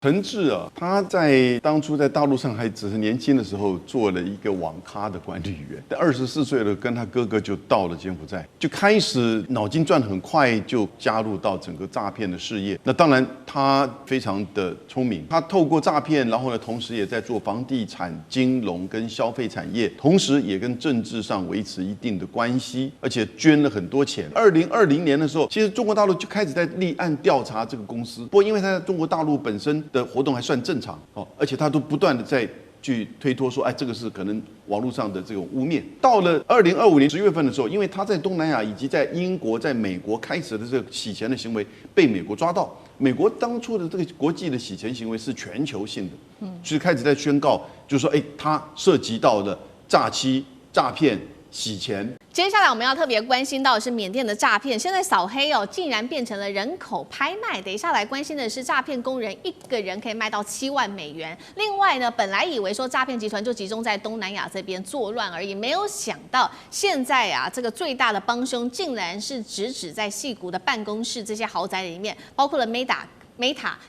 陈志啊，他在当初在大陆上还只是年轻的时候，做了一个网咖的管理员。24岁了，跟他哥哥就到了柬埔寨，就开始脑筋转很快，就加入到整个诈骗的事业。那当然，他非常的聪明，他透过诈骗，然后呢，同时也在做房地产、金融跟消费产业，同时也跟政治上维持一定的关系，而且捐了很多钱。2020年的时候，其实中国大陆就开始在立案调查这个公司，不过因为他在中国大陆本身的活动还算正常哦，而且他都不断的在去推脱说，哎，这个是可能网络上的这种污蔑。到了2025年10月份的时候，因为他在东南亚以及在英国、在美国开始的这个洗钱的行为被美国抓到，美国当初的这个国际的洗钱行为是全球性的，就是开始在宣告，就是说，哎，他涉及到了诈欺、诈骗、洗钱。接下来我们要特别关心到的是缅甸的诈骗，现在扫黑哦，竟然变成了人口拍卖。等一下来关心的是诈骗工人一个人可以卖到7万美元。另外呢，本来以为说诈骗集团就集中在东南亚这边作乱而已，没有想到现在啊，这个最大的帮凶竟然是直指在矽谷的办公室这些豪宅里面，包括了Meta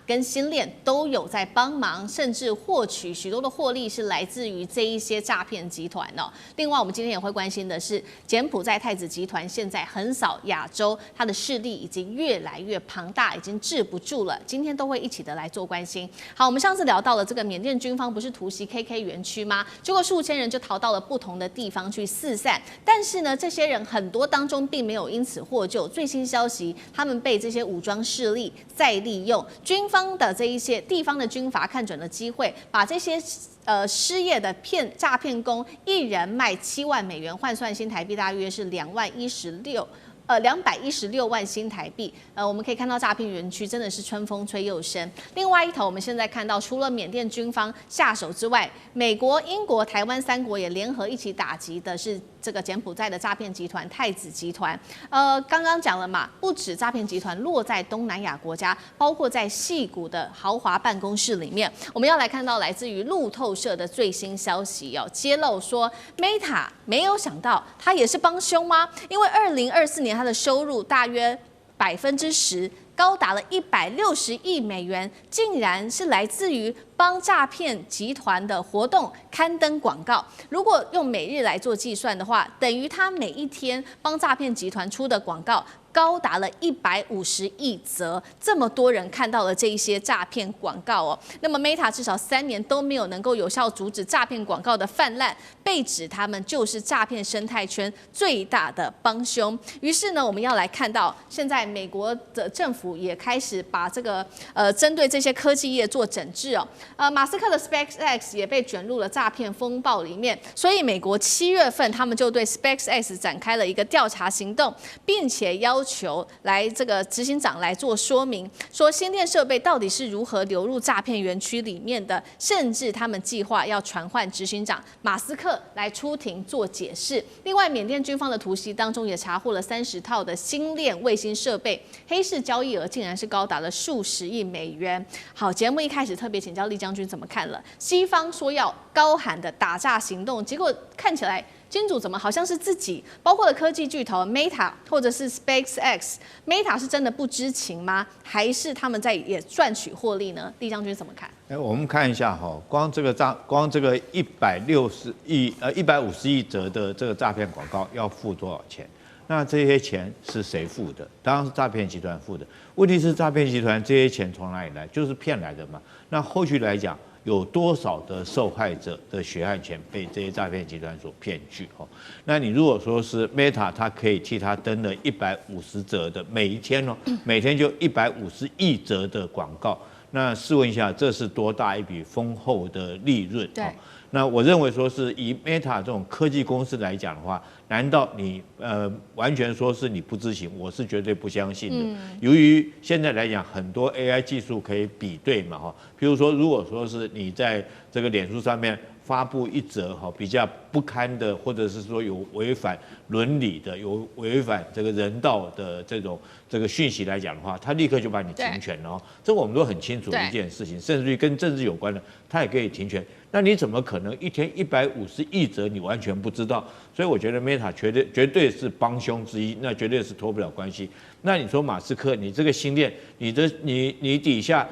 跟新链都有在帮忙，甚至获取许多的获利是来自于这一些诈骗集团哦。另外，我们今天也会关心的是，柬埔寨太子集团现在横扫亚洲，它的势力已经越来越庞大，已经治不住了。今天都会一起的来做关心。好，我们上次聊到了这个缅甸军方不是突袭 KK 园区吗？结果数千人就逃到了不同的地方去四散，但是呢，这些人很多当中并没有因此获救。最新消息，他们被这些武装势力再利用。军方的这一些地方的军阀看准了机会，把这些失业的诈骗工一人卖7万美元，换算新台币大约是216万新台币。我们可以看到诈骗园区真的是春风吹又生。另外一头，我们现在看到，除了缅甸军方下手之外，美国、英国、台湾3国也联合一起打击的是这个柬埔寨的诈骗集团太子集团。刚刚讲了嘛，不止诈骗集团落在东南亚国家，包括在矽谷的豪华办公室里面。我们要来看到来自于路透社的最新消息哦，揭露说 Meta 没有想到他也是帮凶吗？因为2024年他的收入大约10%。高达了160亿美元，竟然是来自于帮诈骗集团的活动刊登广告。如果用每日来做计算的话，等于他每一天帮诈骗集团出的广告高达了150亿则，这么多人看到了这一些诈骗广告哦。那么 Meta 至少3年都没有能够有效阻止诈骗广告的泛滥，被指他们就是诈骗生态圈最大的帮凶。于是呢，我们要来看到现在美国的政府也开始把这个针对这些科技业做整治哦。马斯克的 SpaceX 也被卷入了诈骗风暴里面，所以美国7月份他们就对 SpaceX 展开了一个调查行动，并且要求来这个执行长来做说明，说先电设备到底是如何流入诈骗园区里面的，甚至他们计划要传唤执行长马斯克来出庭做解释。另外，缅甸军方的突袭当中也查获了30套的星链卫星设备，黑市交易额竟然是高达了数十亿美元。好，节目一开始特别请教厉将军怎么看了？西方说要高喊的打诈行动，结果看起来金主怎么好像是自己，包括了科技巨头 Meta 或者是 SpaceX，Meta 是真的不知情吗？还是他们在也赚取获利呢？厉将军怎么看？我们看一下哈，光这个150亿则的这个诈骗广告要付多少钱？那这些钱是谁付的？当然是诈骗集团付的。问题是诈骗集团这些钱从哪里来？就是骗来的嘛。那后续来讲，有多少的受害者的血汗钱被这些诈骗集团所骗去？那你如果说是 Meta， 它可以替他登了150则的每一天每天就150亿则的广告。那试问一下，这是多大一笔丰厚的利润？对。那我认为说是以 Meta 这种科技公司来讲的话，难道你完全说是你不知情？我是绝对不相信的。由于现在来讲，很多 AI 技术可以比对嘛譬如说，如果说是你在这个脸书上面发布一则比较不堪的，或者是说有违反伦理的、有违反这个人道的这个讯息来讲的话，他立刻就把你停权了这我们都很清楚的一件事情，甚至于跟政治有关的，他也可以停权。那你怎么可能一天150亿则你完全不知道？所以我觉得 Meta 绝对是帮凶之一，那绝对是脱不了关系。那你说马斯克，你这个星链，你底下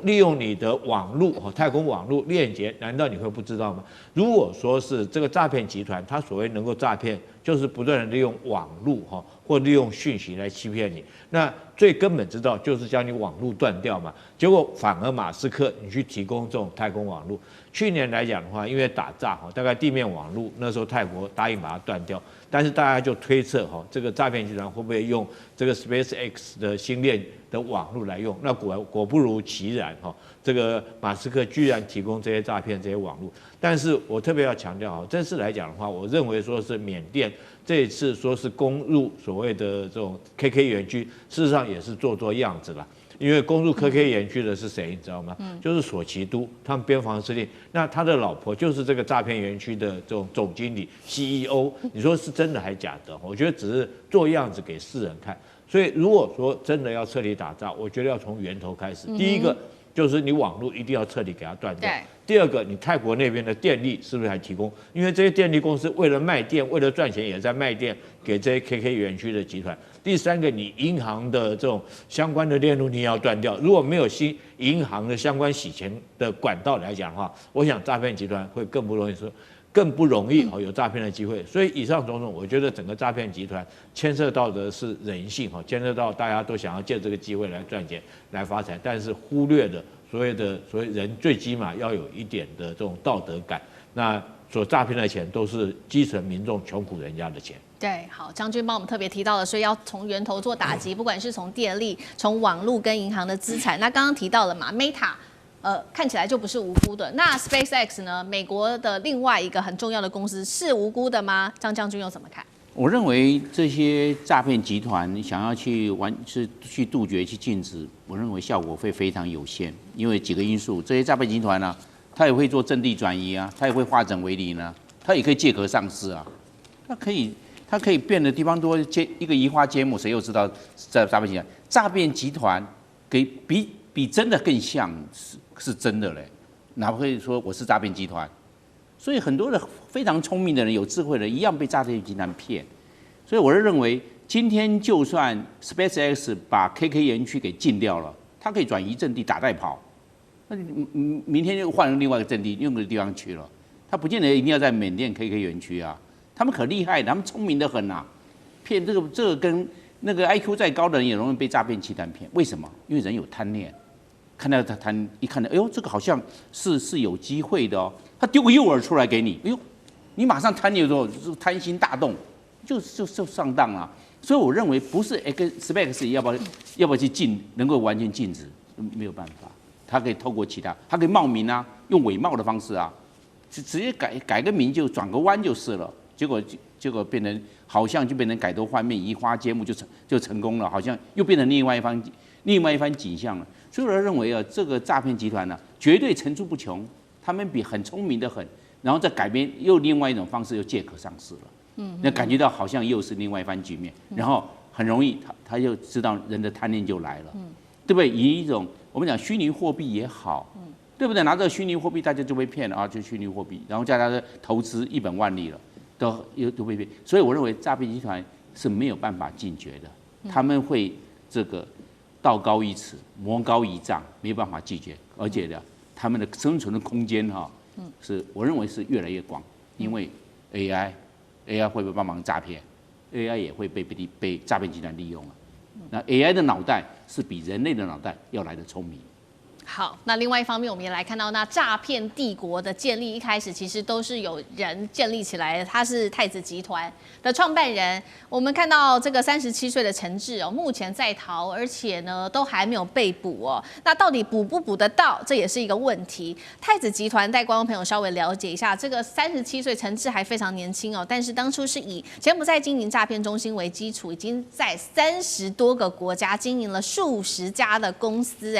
利用你的网络太空网络链接，难道你会不知道吗？如果说是这个诈骗集团，它所谓能够诈骗，就是不断的利用网络或利用讯息来欺骗你。那最根本之道就是将你网络断掉嘛。结果反而马斯克你去提供这种太空网络，去年来讲的话，因为打诈大概地面网络那时候泰国答应把它断掉，但是大家就推测这个诈骗集团会不会用这个 SpaceX 的星链的网络来用？那果不如其然这个马斯克居然提供这些诈骗这些网络。但是我特别要强调这次来讲的话，我认为说是缅甸这一次说是攻入所谓的这种 KK 园区，事实上也是做样子啦。因为攻入 KK 园区的是谁，你知道吗？就是索奇都，他们边防司令。那他的老婆就是这个诈骗园区的这种总经理 CEO。你说是真的还假的？我觉得只是做样子给世人看。所以如果说真的要彻底打诈，我觉得要从源头开始。第一个就是你网络一定要彻底给它断掉。第二个，你泰国那边的电力是不是还提供？因为这些电力公司为了卖电，为了赚钱，也在卖电给这些 KK 园区的集团。第三个，你银行的这种相关的链路你也要断掉。如果没有银行的相关洗钱的管道来讲的话，我想诈骗集团会更不容易有诈骗的机会。所以以上种种，我觉得整个诈骗集团牵涉到的是人性牵涉到大家都想要借这个机会来赚钱、来发财，但是忽略了所谓人最起码要有一点的这种道德感。那所诈骗的钱都是基层民众穷苦人家的钱。对，好，将军帮我们特别提到了，所以要从源头做打击，不管是从电力、从网络跟银行的资产。那刚刚提到了嘛 ，Meta，看起来就不是无辜的。那 SpaceX 呢？美国的另外一个很重要的公司是无辜的吗？张将军又怎么看？我认为这些诈骗集团想要去杜绝、去禁止，我认为效果会非常有限，因为几个因素，这些诈骗集团呢，它也会做阵地转移啊，它也会化整为零啊，它也可以借壳上市啊，它可以变的地方多，一个移花接木，谁又知道诈骗集团？诈骗集团比真的更像是真的嘞，哪会说我是诈骗集团？所以很多的非常聪明的人、有智慧的人，一样被诈骗集团骗。所以我是认为，今天就算 SpaceX 把 KK 园区给禁掉了，它可以转移阵地打带跑，那明天就换另外一个阵地，用个地方去了。它不见得一定要在缅甸 KK 园区啊。他们可厉害的，他们聪明得很啊，骗这个跟那个 IQ 再高的人也容易被诈骗集团骗。为什么？因为人有贪念，看到他一看到，哎呦，这个好像是有机会的哦，他丢个诱饵出来给你，哎呦，你马上贪念之后贪心大动，就上当了。所以我认为不是 SpaceX 要不要去能够完全禁止，没有办法，他可以透过其他，他可以冒名啊，用伪冒的方式啊，直接改个名就转个弯就是了。结果变成好像就变成改头换面、移花接木就成功了，好像又变成另外一番景象了。所以我认为这个诈骗集团呢，绝对层出不穷，他们比很聪明的很，然后再改编又另外一种方式又借壳上市了，那感觉到好像又是另外一番局面，然后很容易他就知道人的贪念就来了，对不对？以一种我们讲虚拟货币也好，对不对？拿着虚拟货币大家就被骗了啊，就虚拟货币，然后叫他的投资一本万利了。都被骗，所以我认为诈骗集团是没有办法禁绝的，他们会这个道高一尺，魔高一丈，没有办法拒绝，而且呢，他们的生存的空间是我认为是越来越广，因为 AI 会不会帮忙诈骗 ，AI 也会被诈骗集团利用了，那 AI 的脑袋是比人类的脑袋要来的聪明。好，那另外一方面，我们也来看到，那诈骗帝国的建立，一开始其实都是有人建立起来的。他是太子集团的创办人。我们看到这个37岁的陈志目前在逃，而且呢都还没有被捕哦。那到底捕不捕得到，这也是一个问题。太子集团带观众朋友稍微了解一下，这个37岁陈志还非常年轻哦，但是当初是以柬埔寨经营诈骗中心为基础，已经在30多个国家经营了数十家的公司，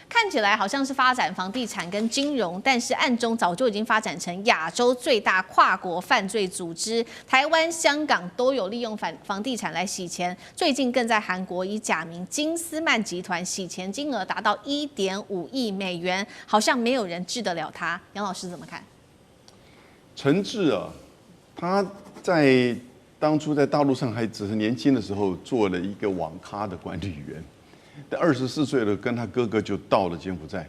看起来好像是发展房地产跟金融，但是暗中早就已经发展成亚洲最大跨国犯罪组织。台湾、香港都有利用房地产来洗钱，最近更在韩国以假名金斯曼集团洗钱金额达到1.5亿美元，好像没有人治得了他。杨老师怎么看？陈志他在当初在大陆上还只是年轻的时候做了一个网咖的管理员。但24岁了，跟他哥哥就到了柬埔寨，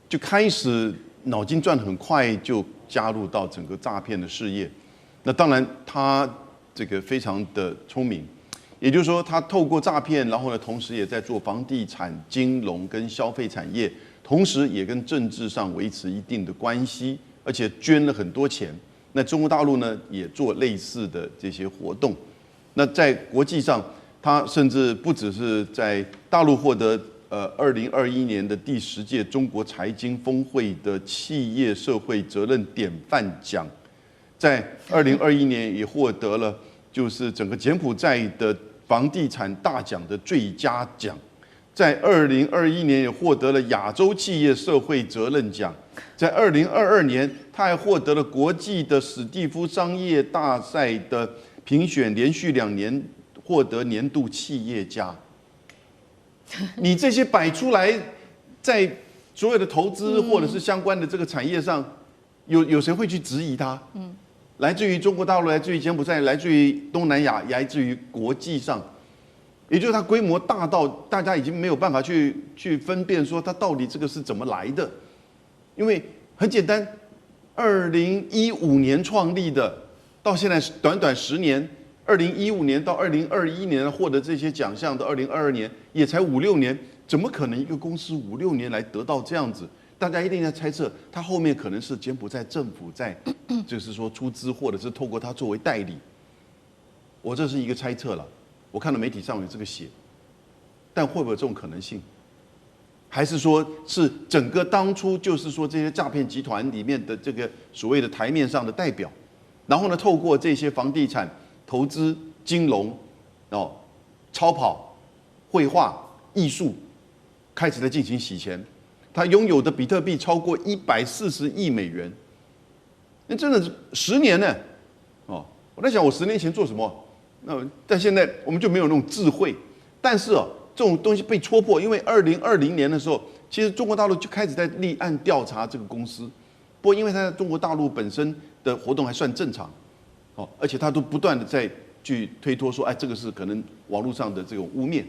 就开始脑筋转得很快，就加入到整个诈骗的事业。那当然，他这个非常的聪明，也就是说，他透过诈骗，然后呢，同时也在做房地产、金融跟消费产业，同时也跟政治上维持一定的关系，而且捐了很多钱。那中国大陆呢，也做类似的这些活动。那在国际上，他甚至不只是在大陆获得2021年的第10届中国财经峰会的企业社会责任典范奖，在2021年也获得了就是整个柬埔寨的房地产大奖的最佳奖，在2021年也获得了亚洲企业社会责任奖，在2022年他还获得了国际的史蒂夫商业大赛的评选，连续2年获得年度企业家。你这些摆出来，在所有的投资或者是相关的这个产业上，有谁会去质疑他？来自于中国大陆，来自于柬埔寨，来自于东南亚，来自于国际上，也就是它规模大到大家已经没有办法去分辨说它到底这个是怎么来的，因为很简单，2015年创立的，到现在短短10年。2015年到2021年获得这些奖项的2022年也才5、6年，怎么可能一个公司5、6年来得到这样子？大家一定在猜测，他后面可能是柬埔寨政府在，就是说出资，或者是透过他作为代理。我这是一个猜测了，我看到媒体上有这个写，但会不会有这种可能性？还是说是整个当初就是说这些诈骗集团里面的这个所谓的台面上的代表，然后呢，透过这些房地产投资、金融、超跑、绘画、艺术，开始在进行洗钱。他拥有的比特币超过140亿美元，那真的是10年呢。我在想，我10年前做什么？但现在我们就没有那种智慧。但是这种东西被戳破，因为2020年的时候，其实中国大陆就开始在立案调查这个公司。不过，因为它在中国大陆本身的活动还算正常。而且他都不断的在去推脱说，这个是可能网络上的这种污蔑。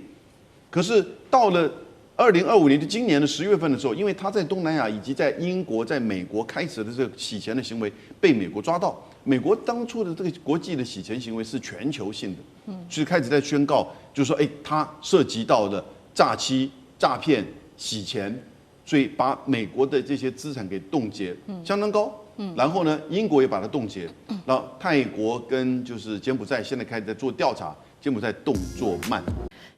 可是到了2025年，就今年的10月份的时候，因为他在东南亚以及在英国、在美国开始的这个洗钱的行为被美国抓到，美国当初的这个国际的洗钱行为是全球性的，所以开始在宣告，就是说，他涉及到了诈欺、诈骗、洗钱，所以把美国的这些资产给冻结，相当高。然后呢，英国也把它冻结，然后泰国跟就是柬埔寨现在开始在做调查，柬埔寨动作慢。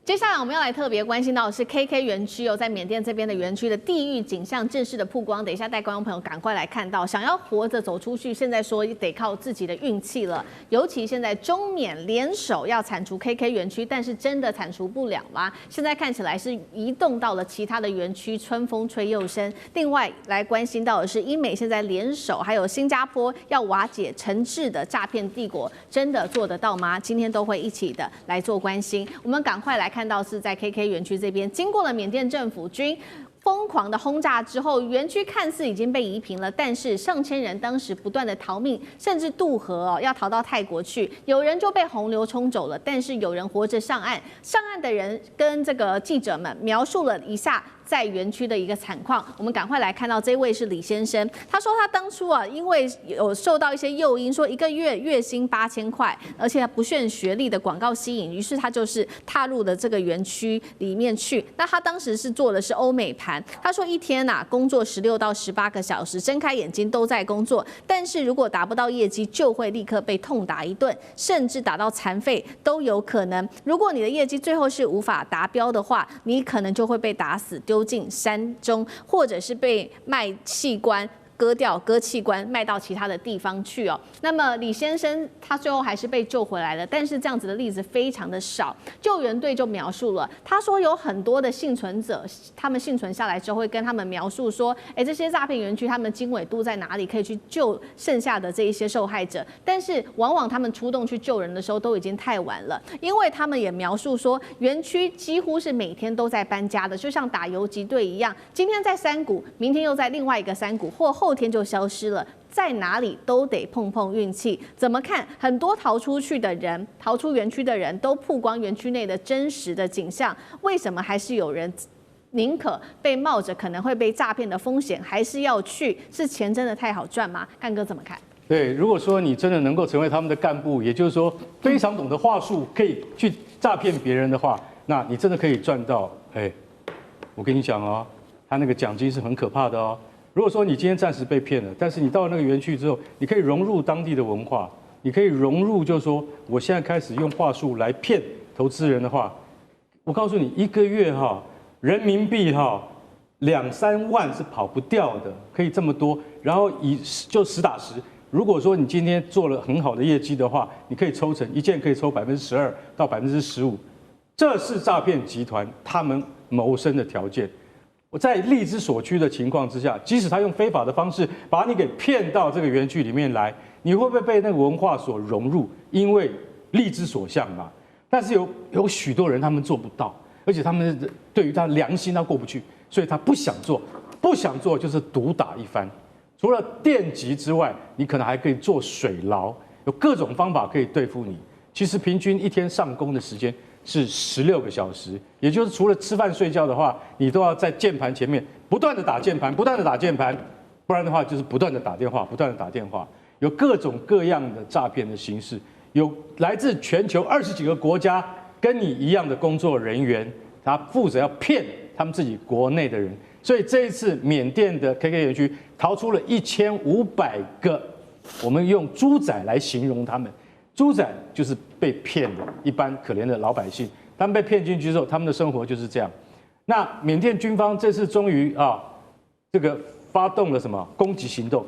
接下来我们要来特别关心到的是 KK 园区在缅甸这边的园区的地狱景象正式的曝光。等一下带观众朋友赶快来看到，想要活着走出去，现在说得靠自己的运气了。尤其现在中缅联手要铲除 KK 园区，但是真的铲除不了啦。现在看起来是移动到了其他的园区，春风吹又生。另外来关心到的是，英美现在联手，还有新加坡要瓦解诚挚的诈骗帝国，真的做得到吗？今天都会一起的来做关心。我们赶快来看到是在 KK 园区这边，经过了缅甸政府军疯狂的轰炸之后，园区看似已经被夷平了，但是上千人当时不断的逃命，甚至渡河要逃到泰国去，有人就被洪流冲走了，但是有人活着上岸。上岸的人跟这个记者们描述了一下在园区的一个惨况。我们赶快来看到这位是李先生，他说他当初因为有受到一些诱因，说1个月月薪8000块，而且不限学历的广告吸引，于是他就是踏入了这个园区里面去。那他当时是做的是欧美盘，他说一天工作16到18个小时，睁开眼睛都在工作，但是如果达不到业绩，就会立刻被痛打一顿，甚至打到残废都有可能。如果你的业绩最后是无法达标的话，你可能就会被打死丢进山中，或者是被卖器官割器官卖到其他的地方去那么李先生他最后还是被救回来了，但是这样子的例子非常的少。救援队就描述了，他说有很多的幸存者，他们幸存下来之后会跟他们描述说，这些诈骗园区他们经纬度在哪里，可以去救剩下的这一些受害者。但是往往他们出动去救人的时候都已经太晚了，因为他们也描述说，园区几乎是每天都在搬家的，就像打游击队一样，今天在山谷，明天又在另外一个山谷，或后后天就消失了。在哪里都得碰碰运气。怎么看？很多逃出园区的人都曝光园区内的真实的景象，为什么还是有人宁可被冒着可能会被诈骗的风险，还是要去？是钱真的太好赚吗？干哥怎么看？对，如果说你真的能够成为他们的干部，也就是说非常懂得话术，可以去诈骗别人的话，那你真的可以赚到。我跟你讲哦，他那个奖金是很可怕的哦。如果说你今天暂时被骗了，但是你到了那个园区之后，你可以融入当地的文化，你可以融入，就是说我现在开始用话术来骗投资人的话，我告诉你，一个月人民币2、3万是跑不掉的，可以这么多。然后就实打实，如果说你今天做了很好的业绩的话，你可以抽成一件可以抽12%到15%，这是诈骗集团他们谋生的条件。我在力之所趋的情况之下，即使他用非法的方式把你给骗到这个园区里面来，你会不会被那个文化所融入？因为力之所向嘛。但是有许多人他们做不到，而且他们对于他良心他过不去，所以他不想做就是毒打一番。除了电击之外，你可能还可以做水牢，有各种方法可以对付你。其实平均一天上工的时间是16个小时，也就是除了吃饭睡觉的话，你都要在键盘前面不断的打键盘，不然的话就是不断的打电话，有各种各样的诈骗的形式，有来自全球20几个国家跟你一样的工作人员，他负责要骗他们自己国内的人，所以这一次缅甸的 KK 园区逃出了1500个，我们用猪仔来形容他们。猪仔就是被骗的一般可怜的老百姓，他们被骗进去之后，他们的生活就是这样。那缅甸军方这次终于这个发动了什么攻击行动，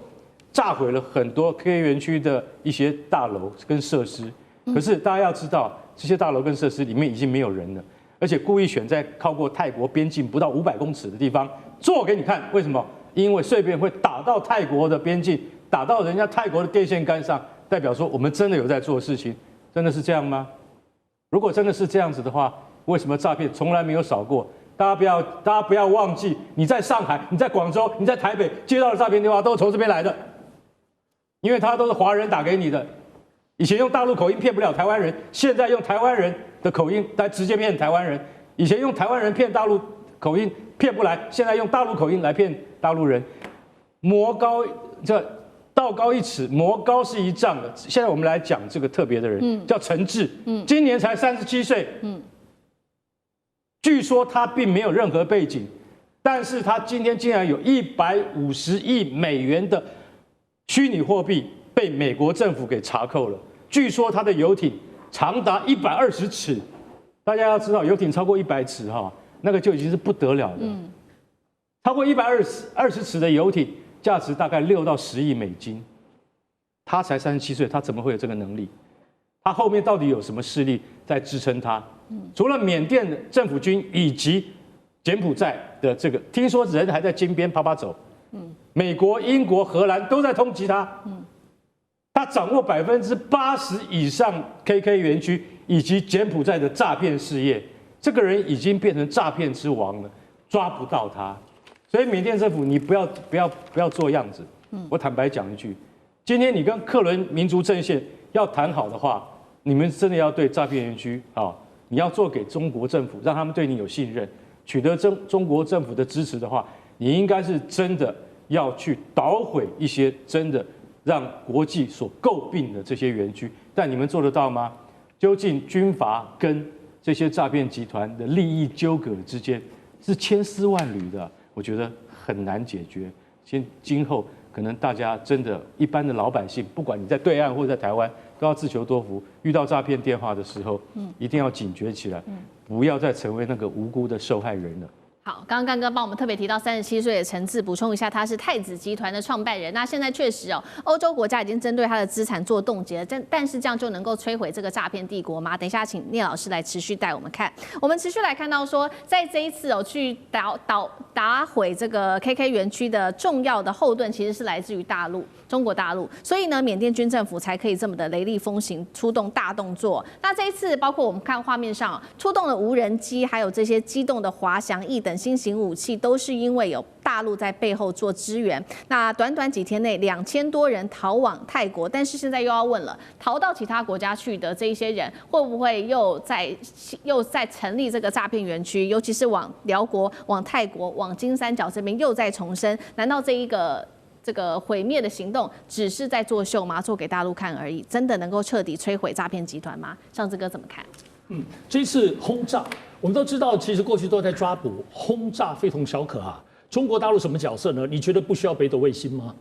炸毁了很多 KK 园区的一些大楼跟设施。可是大家要知道，这些大楼跟设施里面已经没有人了，而且故意选在靠过泰国边境不到500公尺的地方做给你看。为什么？因为碎片会打到泰国的边境，打到人家泰国的电线杆上。代表说我们真的有在做事情，真的是这样吗？如果真的是这样子的话，为什么诈骗从来没有少过？大家不要忘记，你在上海、你在广州、你在台北接到的诈骗电话都是从这边来的，因为他都是华人打给你的。以前用大陆口音骗不了台湾人，现在用台湾人的口音来直接骗台湾人。以前用台湾人骗大陆口音骗不来，现在用大陆口音来骗大陆人。道高一尺，魔高是一丈的。现在我们来讲这个特别的人，叫陈志，今年才37岁，据说他并没有任何背景，但是他今天竟然有150亿美元的虚拟货币被美国政府给查扣了。据说他的游艇长达120尺，大家要知道，游艇超过100尺那个就已经是不得了的。超过120尺的游艇。价值大概6到10亿美金，他才37岁，他怎么会有这个能力？他后面到底有什么势力在支撑他？除了缅甸的政府军以及柬埔寨的这个，听说人还在金边趴走。美国、英国、荷兰都在通缉他。他掌握80%以上 KK 园区以及柬埔寨的诈骗事业，这个人已经变成诈骗之王了，抓不到他。所以缅甸政府，你不要做样子。我坦白讲一句，今天你跟克伦民族阵线要谈好的话，你们真的要对诈骗园区你要做给中国政府，让他们对你有信任，取得中国政府的支持的话，你应该是真的要去捣毁一些真的让国际所诟病的这些园区。但你们做得到吗？究竟军阀跟这些诈骗集团的利益纠葛之间是千丝万缕的。我觉得很难解决。今后可能大家真的一般的老百姓，不管你在对岸或者在台湾，都要自求多福。遇到诈骗电话的时候，一定要警觉起来，不要再成为那个无辜的受害人了。好，刚刚干哥帮我们特别提到37岁的陈志，补充一下，他是太子集团的创办人。那现在确实欧洲国家已经针对他的资产做冻结，但是这样就能够摧毁这个诈骗帝国吗？等一下请聂老师来持续带我们看。我们持续来看到说，在这一次去打毁这个 KK 园区的重要的后盾，其实是来自于中国大陆，所以呢，缅甸军政府才可以这么的雷厉风行，出动大动作。那这一次，包括我们看画面上出动了无人机，还有这些机动的滑翔翼等新型武器，都是因为有大陆在背后做支援。那短短几天内，2000多人逃往泰国，但是现在又要问了，逃到其他国家去的这一些人，会不会又在成立这个诈骗园区？尤其是往辽国、往泰国、往金三角这边又在重申？难道这个毁灭的行动只是在作秀吗？做给大陆看而已，真的能够彻底摧毁诈骗集团吗？上志哥怎么看？这次轰炸，我们都知道，其实过去都在抓捕，轰炸非同小可啊。中国大陆什么角色呢？你觉得不需要北斗卫星吗？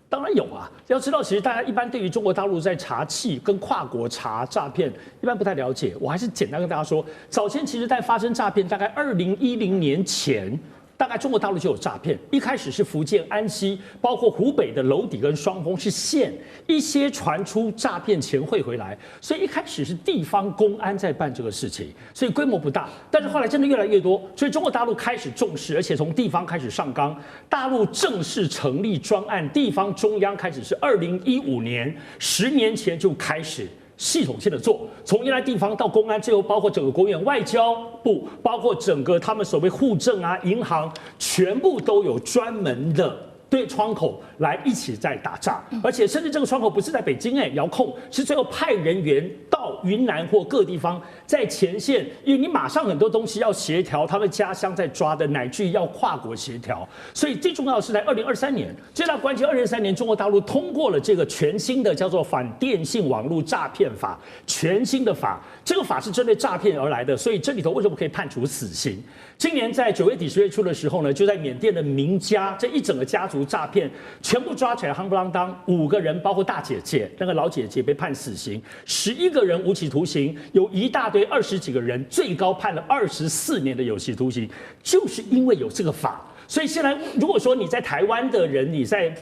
当然有啊。要知道，其实大家一般对于中国大陆在查缉跟跨国查诈骗，一般不太了解。我还是简单跟大家说，早前其实在发生诈骗，大概2010年前。大概中国大陆就有诈骗，一开始是福建安溪，包括湖北的娄底跟双峰是县，一些传出诈骗钱汇回来，所以一开始是地方公安在办这个事情，所以规模不大。但是后来真的越来越多，所以中国大陆开始重视，而且从地方开始上纲，大陆正式成立专案，地方中央开始是2015年，10年前就开始。系统性的做，从原来地方到公安，最后包括整个国务院外交部，包括整个他们所谓户政啊、银行，全部都有专门的对窗口来一起在打诈，而且甚至这个窗口不是在北京遥控，是最后派人员到云南或各地方在前线，因为你马上很多东西要协调，他们家乡在抓的，乃至于要跨国协调，所以最重要的是在2023年，最大关键2023年中国大陆通过了这个全新的叫做反电信网络诈骗法，全新的法，这个法是针对诈骗而来的，所以这里头为什么可以判处死刑？今年在9月底10月初的时候呢，就在缅甸的名家这一整个家族诈骗全部抓起来，夯不啷当，5个人，包括大姐姐，那个老姐姐被判死刑，11个人无期徒刑，有一大堆20几个人，最高判了24年的有期徒刑，就是因为有这个法。所以现在，如果说你在台湾的人，你在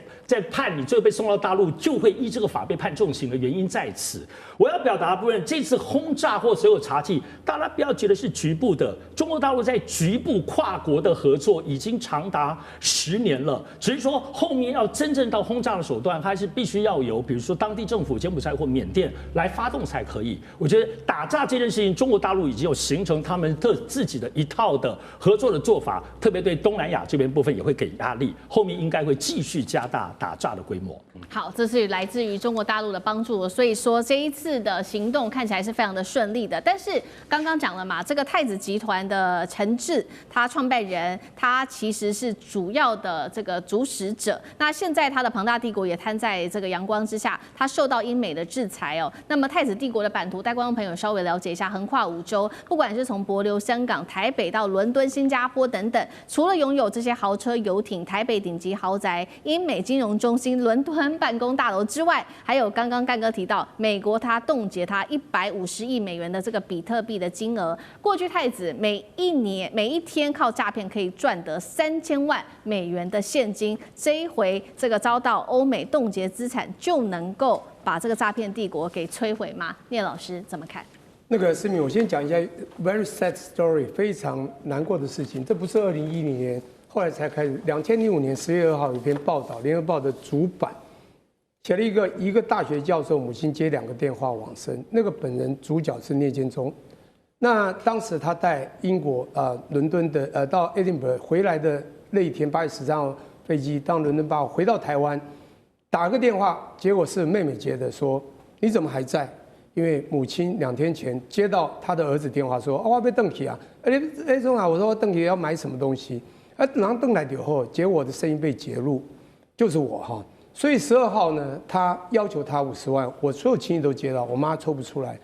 判，你最后被送到大陆，就会依这个法被判重刑的原因在此。我要表达的部分，这次轰炸或所有查缉，大家不要觉得是局部的，中国大陆在局部跨国的合作已经长达10年了，只是说后面要真正到轰炸的手段，还是必须要由比如说当地政府、柬埔寨或缅甸来发动才可以。我觉得打诈这件事情，中国大陆已经有形成他们自己的一套的合作的做法，特别对东南亚这边部分也会给压力，后面应该会继续加大打诈的规模。好，这是来自于中国大陆的帮助，所以说这一次的行动看起来是非常的顺利的。但是刚刚讲了嘛，这个太子集团的陈志，他创办人，他其实是主要的这个主使者。那现在他的庞大帝国也摊在这个阳光之下，他受到英美的制裁哦。那么太子帝国的版图，带观众朋友稍微了解一下，横跨5洲，不管是从帛琉、香港、台北到伦敦、新加坡等等，除了拥有这些豪车、游艇、台北顶级豪宅、英美金融中心、伦敦办公大楼之外，还有刚刚干哥提到，美国他冻结他150亿美元的这个比特币的金额。过去太子每一天靠诈骗可以赚得3000万美元的现金，这一回这个遭到欧美冻结资产，就能够把这个诈骗帝国给摧毁吗？聂老师怎么看？那个思敏，我先讲一下 very sad story， 非常难过的事情。这不是2010年后来才开始，2005年10月2号有一篇报道，《联合报》的主版写了一个大学教授母亲接2个电话往生，那个本人主角是聂建中。那当时他带英国伦敦的到 Edinburgh 回来的那一天8月13号飞机到伦敦8号回到台湾，打个电话，结果是妹妹接的，说你怎么还在？因为母亲2天前接到他的儿子电话说，我被邓起啊，中啊，我说邓起要买什么东西，然后邓来以后，结果我的声音被揭露，就是我哈，所以12号呢，他要求他50万，我所有亲戚都接到，我妈抽不出来，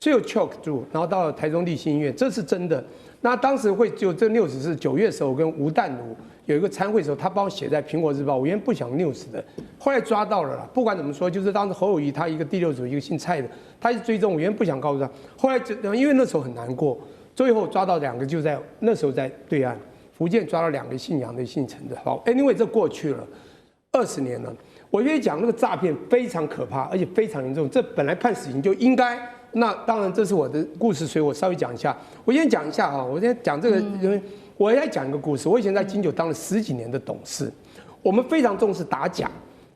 最后 choke 住，然后到了台中立新医院，这是真的。那当时会就这 news 是9月的时候，我跟吴淡如有一个参会的时候，他帮我写在《苹果日报》，我原本不想 news 的，后来抓到了啦。不管怎么说，就是当时侯友宜他一个第6组，一个姓蔡的，他一直追踪，我原本不想告诉他，后来因为那时候很难过，最后抓到2个，就在那时候在对岸福建抓到2个姓杨的、姓陈的。好 ，anyway 这过去了20年了。我跟你讲，那个诈骗非常可怕，而且非常严重，这本来判死刑就应该。那当然，这是我的故事，所以我稍微讲一下。我先讲一下哈，我先讲这个，因为我要讲一个故事。我以前在金酒当了10几年的董事，我们非常重视打假，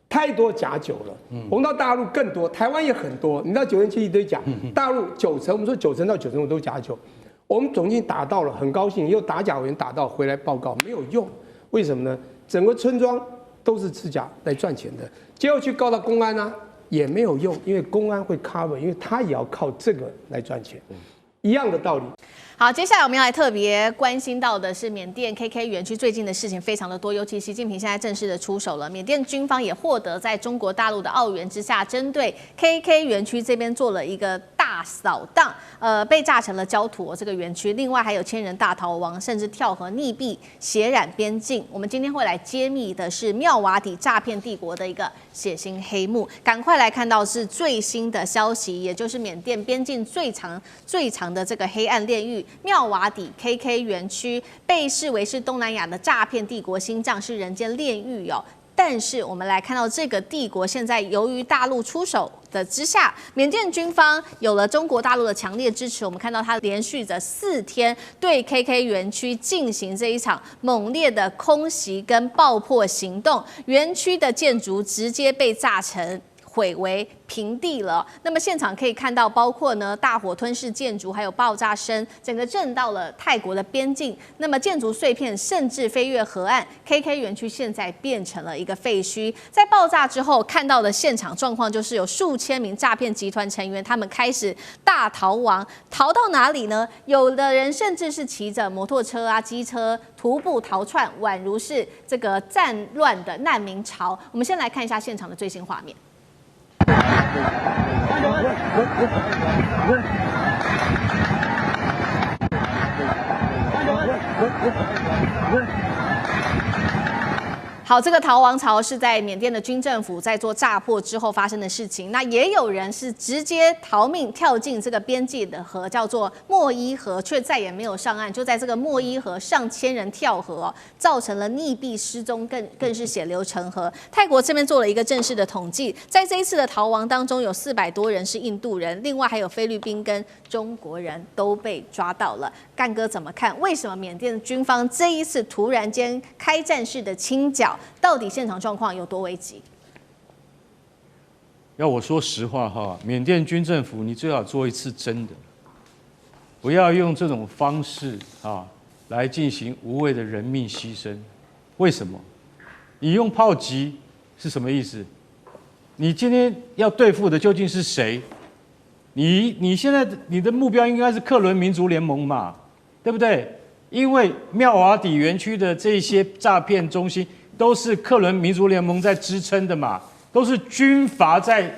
太多假酒了。我们到大陆更多，台湾也很多。你知道9年前一堆假，大陆90%，我们说90%到95%都假酒。我们总经打到了，很高兴，又打假委员打到回来报告没有用，为什么呢？整个村庄都是吃假来赚钱的，结果去告到公安啊，也没有用，因为公安会 cover， 因为他也要靠这个来赚钱，一样的道理。好，接下来我们要来特别关心到的是缅甸 KK 园区最近的事情非常的多，尤其习近平现在正式的出手了，缅甸军方也获得在中国大陆的澳援之下，针对 KK 园区这边做了一个大扫荡，被炸成了焦土这个园区，另外还有千人大逃亡，甚至跳河溺毙，血染边境。我们今天会来揭秘的是妙瓦底诈骗帝国的一个血腥黑幕，赶快来看到是最新的消息，也就是缅甸边境最长的这个黑暗炼狱。妙瓦底 KK 园区被视为是东南亚的诈骗帝国心脏，是人间炼狱哦。但是我们来看到这个帝国现在由于大陆出手的之下，缅甸军方有了中国大陆的强烈支持，我们看到它连续着4天对 KK 园区进行这一场猛烈的空袭跟爆破行动，园区的建筑直接被炸成毁为平地了。那么现场可以看到，包括呢大火吞噬建筑，还有爆炸声，整个震到了泰国的边境。那么建筑碎片甚至飞越河岸 ，KK 园区现在变成了一个废墟。在爆炸之后看到的现场状况，就是有数千名诈骗集团成员，他们开始大逃亡，逃到哪里呢？有的人甚至是骑着摩托车啊、机车徒步逃窜，宛如是这个战乱的难民潮。我们先来看一下现场的最新画面。好，这个逃亡潮是在缅甸的军政府在做炸破之后发生的事情。那也有人是直接逃命跳进这个边界的河，叫做莫伊河，却再也没有上岸。就在这个莫伊河，上千人跳河哦，造成了溺毙失踪，更是血流成河。泰国这边做了一个正式的统计，在这一次的逃亡当中，有400多人是印度人，另外还有菲律宾跟中国人都被抓到了。干哥怎么看？为什么缅甸军方这一次突然间开战式的清剿？到底现场状况有多危急？要我说实话哈，缅甸军政府你最好做一次真的，不要用这种方式啊来进行无谓的人命牺牲。为什么？你用炮击是什么意思？你今天要对付的究竟是谁？你现在你的目标应该是克伦民族联盟嘛，对不对？因为妙瓦底园区的这些诈骗中心都是克伦民族联盟在支撑的嘛，都是军阀在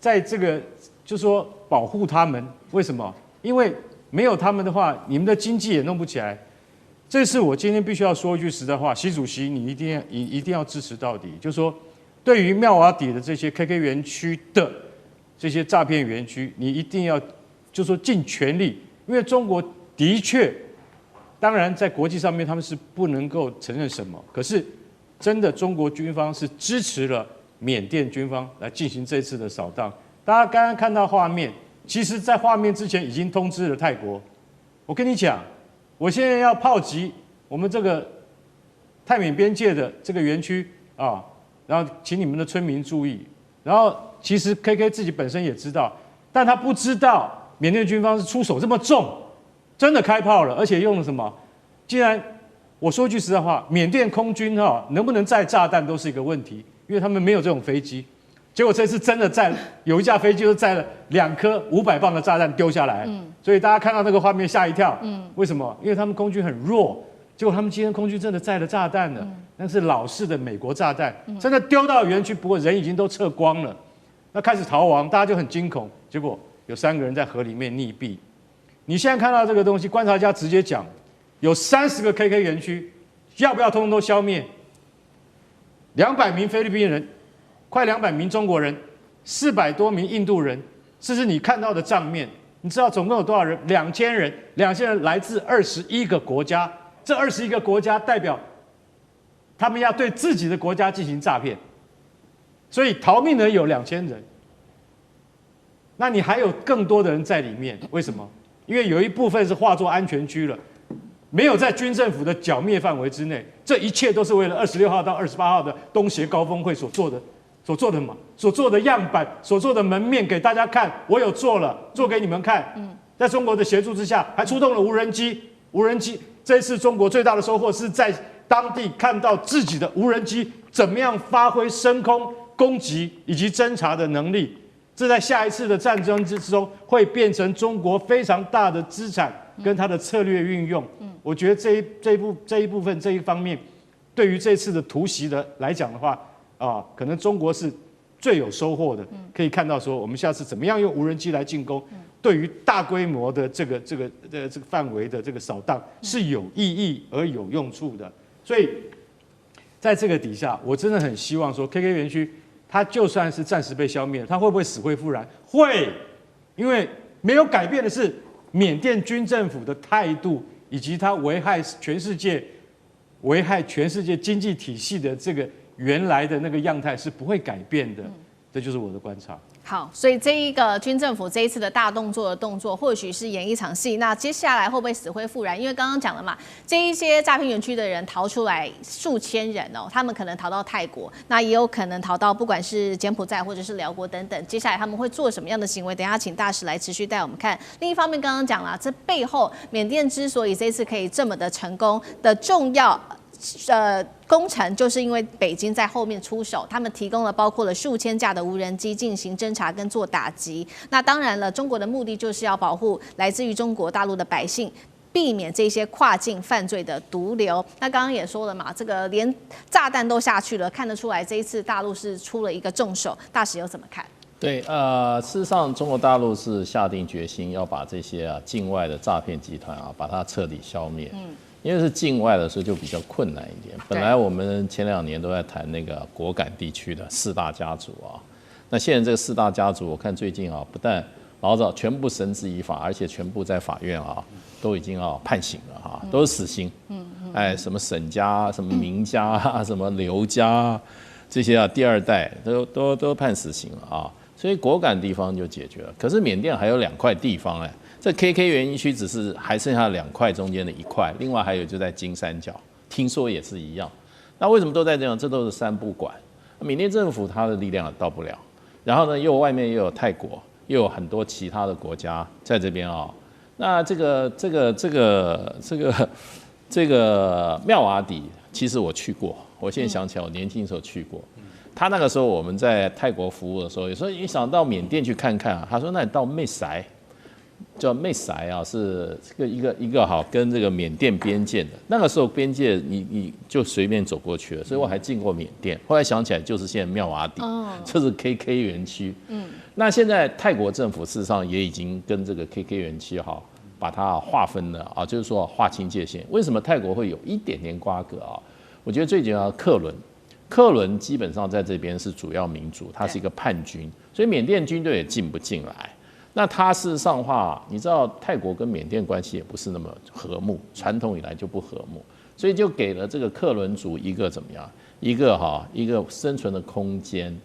这个就说保护他们。为什么？因为没有他们的话，你们的经济也弄不起来。这是我今天必须要说一句实在话，习主席你一定要支持到底，就是说对于妙瓦底的这些 KK 园区的这些诈骗园区，你一定要就说尽全力，因为中国的确，当然在国际上面他们是不能够承认什么，可是真的中国军方是支持了缅甸军方来进行这次的扫荡。大家刚刚看到画面，其实在画面之前已经通知了泰国，我跟你讲，我现在要炮击我们这个泰缅边界的这个园区啊，然后请你们的村民注意。然后其实 KK 自己本身也知道，但他不知道缅甸军方是出手这么重，真的开炮了，而且用了什么？既然我说句实在话，缅甸空军能不能载炸弹都是一个问题，因为他们没有这种飞机。结果这次真的载有一架飞机就载了2颗500磅的炸弹丢下来，所以大家看到那个画面吓一跳。为什么？因为他们空军很弱，结果他们今天空军真的载了炸弹了，那是老式的美国炸弹，真的丢到园区，不过人已经都撤光了。那开始逃亡，大家就很惊恐，结果有3个人在河里面溺毙。你现在看到这个东西，观察家直接讲，有30个 KK 园区，要不要通通都消灭？200名菲律宾人，快200名中国人，400多名印度人，这是你看到的账面。你知道总共有多少人？2000人，2000人来自21个国家，这21个国家代表他们要对自己的国家进行诈骗，所以逃命的人有2000人。那你还有更多的人在里面，为什么？因为有一部分是划作安全区了，没有在军政府的剿灭范围之内。这一切都是为了26号到28号的东协高峰会所做的嘛，所做的样板，所做的门面给大家看，我有做了，做给你们看。在中国的协助之下，还出动了无人机。无人机这一次中国最大的收获是在当地看到自己的无人机怎么样发挥升空攻击以及侦察的能力。这在下一次的战争之中会变成中国非常大的资产跟它的策略运用。我觉得这一部分这一方面，对于这次的突袭的来讲的话，可能中国是最有收获的。可以看到说，我们下次怎么样用无人机来进攻，对于大规模的这个范围的这个扫荡是有意义而有用处的。所以在这个底下，我真的很希望说 ，KK 园区它就算是暂时被消灭，它会不会死灰复燃？会，因为没有改变的是缅甸军政府的态度，以及它危害全世界经济体系的这个原来的那个样态是不会改变的。这就是我的观察。好，所以这一个军政府这一次的大动作，或许是演一场戏。那接下来会不会死灰复燃？因为刚刚讲了嘛，这一些诈骗园区的人逃出来数千人哦，他们可能逃到泰国，那也有可能逃到不管是柬埔寨或者是辽国等等。接下来他们会做什么样的行为？等一下请大使来持续带我们看。另一方面，刚刚讲了，这背后缅甸之所以这次可以这么的成功的重要。工程就是因为北京在后面出手，他们提供了包括了数千架的无人机进行侦查跟做打击。那当然了，中国的目的就是要保护来自于中国大陆的百姓，避免这些跨境犯罪的毒瘤。那刚刚也说了嘛，这个连炸弹都下去了，看得出来这一次大陆是出了一个重手。大使又怎么看？对，事实上，中国大陆是下定决心要把这些境外的诈骗集团把它彻底消灭。因为是境外的，所以就比较困难一点。本来我们前2年都在谈那个果敢地区的4大家族那现在这个4大家族，我看最近不但老早全部绳之以法，而且全部在法院都已经判刑了都是死刑。什么沈家、什么明家、什么刘家这些第2代都判死刑了所以果敢地方就解决了。可是缅甸还有2块地方这 KK 园区只是还剩下2块中间的1块，另外还有就在金三角，听说也是一样。那为什么都在这样？这都是3不管。缅甸政府它的力量也到不了，然后呢，外面又有泰国，又有很多其他的国家在这边那这个妙瓦底，其实我去过，我现在想起来，我年轻的时候去过。他那个时候我们在泰国服务的时候，有时候一想到缅甸去看看他说那你到妹塞。叫妹塞是一个跟这个缅甸边界的，那个时候边界你就随便走过去了，所以我还进过缅甸。后来想起来就是现在妙瓦底，这是 KK 园区。那现在泰国政府事实上也已经跟这个 KK 园区把它划分了就是说划清界限。为什么泰国会有一点点瓜葛我觉得最主要克伦基本上在这边是主要民主，他是一个叛军，所以缅甸军队也进不进来。那他事实上的话，你知道泰国跟缅甸关系也不是那么和睦，传统以来就不和睦，所以就给了这个克伦族一个怎么样，一个生存的空间。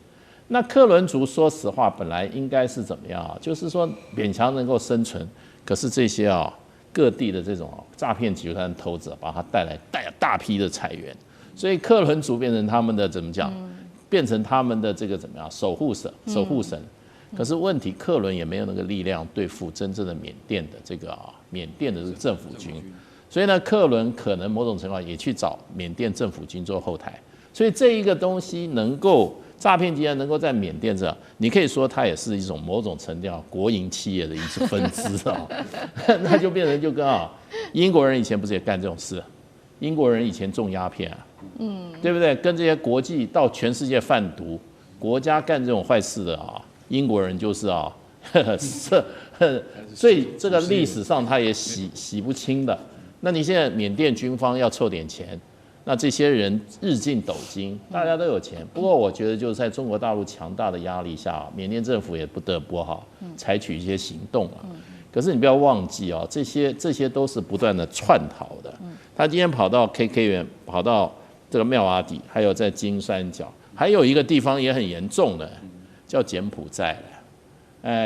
那克伦族说实话本来应该是怎么样就是说勉强能够生存，可是这些各地的这种诈骗集团投资把它带来大批的财源，所以克伦族变成他们的怎么讲，变成他们的这个怎么样守护神。可是问题，克伦也没有那个力量对付真正的缅甸的这个政府军，所以呢，克伦可能某种程度也去找缅甸政府军做后台，所以这一个东西能够诈骗集团能够在缅甸这样，你可以说它也是一种某种程度国营企业的一种分支那就变成就跟英国人以前不是也干这种事，英国人以前种鸦片对不对？跟这些国际到全世界贩毒国家干这种坏事的英国人就是所以这个历史上他也洗不清的。那你现在缅甸军方要凑点钱，那这些人日进斗金，大家都有钱。不过我觉得就是在中国大陆强大的压力下，缅甸政府也不得不采取一些行动可是你不要忘记这些都是不断的窜逃的。他今天跑到 KK 园，跑到这个妙瓦底，还有在金三角，还有一个地方也很严重的。叫柬埔寨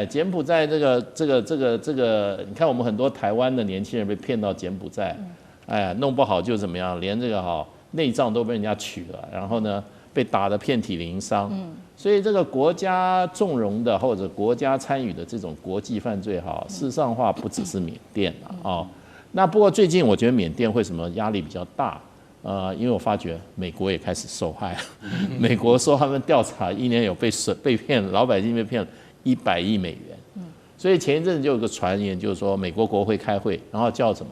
柬埔寨这个，你看我们很多台湾的年轻人被骗到柬埔寨，弄不好就怎么样，连这个内脏都被人家取了，然后呢，被打得遍体鳞伤。所以这个国家纵容的或者国家参与的这种国际犯罪哈，事实上话不只是缅甸了哦。那不过最近我觉得缅甸为什么压力比较大？因为我发觉美国也开始受害了。美国说他们调查一年有被骗，老百姓被骗了100亿美元。所以前一阵子就有个传言，就是说美国国会开会，然后叫什么？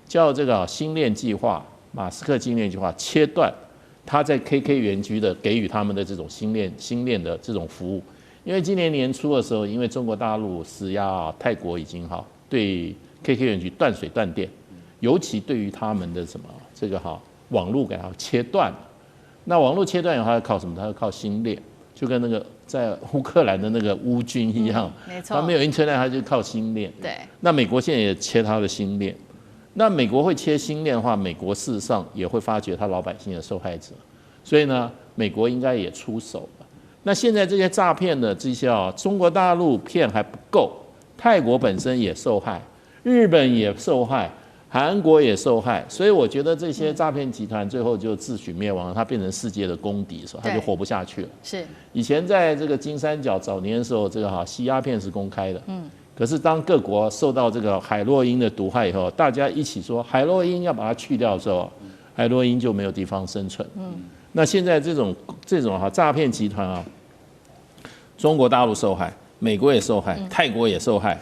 叫这个星链计划，马斯克星链计划切断他在 KK 园区的给予他们的这种星链的这种服务。因为今年年初的时候，因为中国大陆施压泰国已经对 KK 园区断水断电，尤其对于他们的这个网络给它切断了。那网络切断以后，它要靠什么？它要靠星链，就跟那个在乌克兰的那个乌军一样，没错，它没有 Internet，它就靠星链。对。那美国现在也切它的星链。那美国会切星链的话，美国事实上也会发觉他老百姓的受害者，所以呢，美国应该也出手了。那现在这些诈骗的这些中国大陆骗还不够，泰国本身也受害，日本也受害，韩国也受害，所以我觉得这些诈骗集团最后就自取灭亡了，它变成世界的公敌的时候，它就活不下去了。是。以前在这个金三角早年的时候，这个吸鸦片是公开的，可是当各国受到这个海洛因的毒害以后，大家一起说海洛因要把它去掉的时候，海洛因就没有地方生存。那现在这种诈骗集团中国大陆受害，美国也受害，泰国也受害